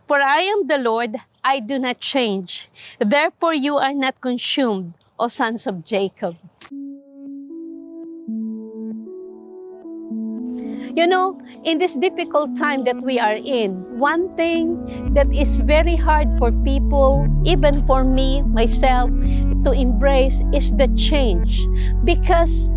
For I am the Lord, I do not change. Therefore you are not consumed, O sons of Jacob. You know, in this difficult time that we are in, one thing that is very hard for people, even for me, myself, to embrace is the change. Because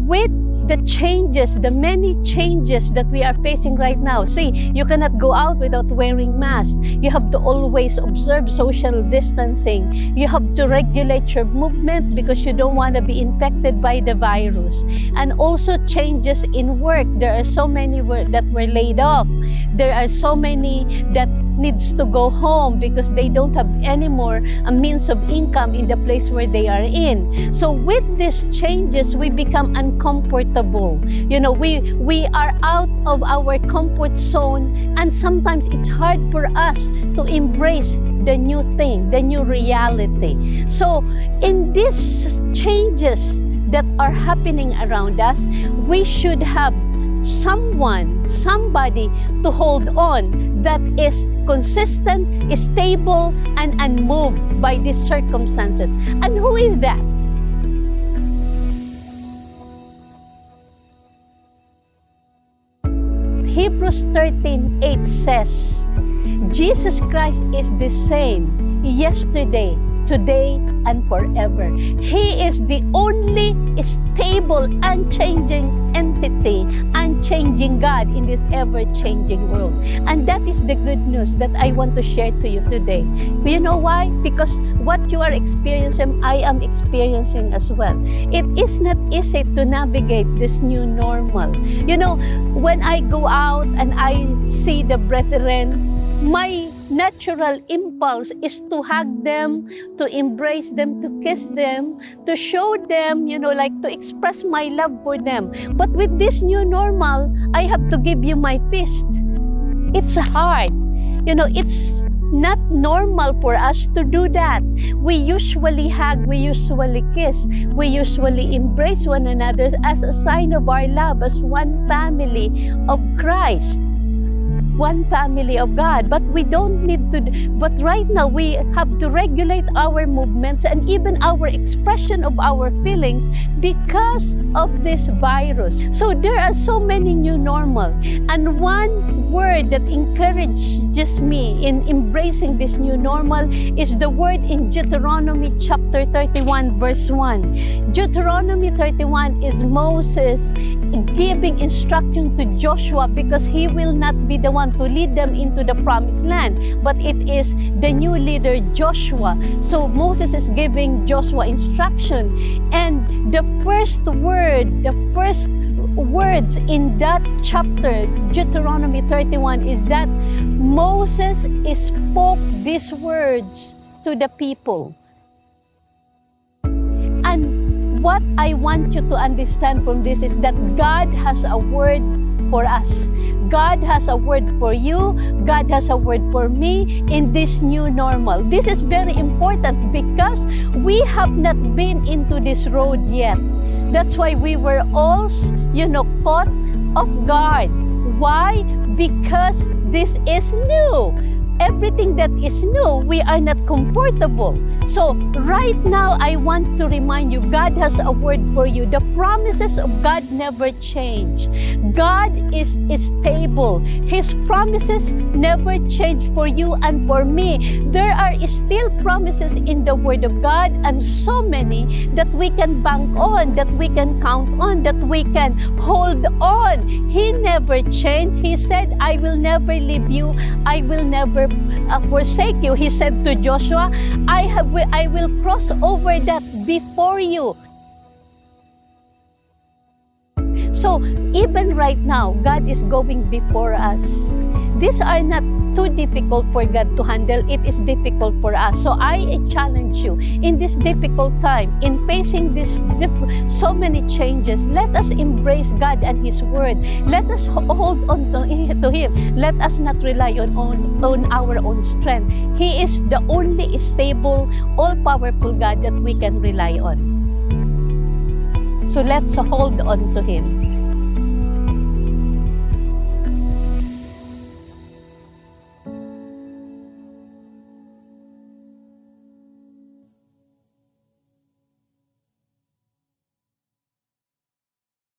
with the changes, the many changes that we are facing right now. See, you cannot go out without wearing masks. You have to always observe social distancing. You have to regulate your movement because you don't want to be infected by the virus. And also changes in work. There are so many that were laid off. There are so many that needs to go home because they don't have any more a means of income in the place where they are in. So with these changes, we become uncomfortable. You know, we are out of our comfort zone, and sometimes it's hard for us to embrace the new thing, the new reality. So in these changes that are happening around us, we should have somebody to hold on that is consistent, stable, and unmoved by these circumstances. And who is that? Hebrews 13:8 says, Jesus Christ is the same yesterday, today, and forever. He is the only stable, unchanging entity, unchanging God in this ever-changing world. And that is the good news that I want to share to you today. You know why? Because what you are experiencing, I am experiencing as well. It is not easy to navigate this new normal. You know, when I go out and I see the brethren, my natural impulse is to hug them, to embrace them, to kiss them, to show them, you know, like to express my love for them. But with this new normal, I have to give you my fist. It's hard. You know, it's not normal for us to do that. We usually hug, we usually kiss, we usually embrace one another as a sign of our love, as one family of Christ. One family of God, but we don't need to, but right now we have to regulate our movements and even our expression of our feelings because of this virus. So there are so many new normal, and one word that encourages me in embracing this new normal is the word in Deuteronomy chapter 31 verse 1. Deuteronomy 31 is Moses giving instruction to Joshua because he will not be the one to lead them into the promised land, but it is the new leader Joshua. So Moses is giving Joshua instruction, and the first words in that chapter, Deuteronomy 31, is that Moses spoke these words to the people. And what I want you to understand from this is that God has a word for us. God has a word for you. God has a word for me in this new normal. This is very important because we have not been into this road yet. That's why we were all, caught off guard. Why? Because this is new. Everything that is new, we are not comfortable. So right now, I want to remind you, God has a word for you. The promises of God never change. God is stable. His promises never change for you and for me. There are still promises in the Word of God, and so many that we can bank on, that we can count on, that we can hold on. He never changed. He said, I will never leave you. I will never forsake you. He said to Joshua, I will cross over that before you. So even right now, God is going before us. These are not too difficult for God to handle. It is difficult for us. So I challenge you in this difficult time, in facing this so many changes, let us embrace God and His Word. Let us hold on to Him. Let us not rely on our own strength. He is the only stable, all-powerful God that we can rely on. So let's hold on to Him.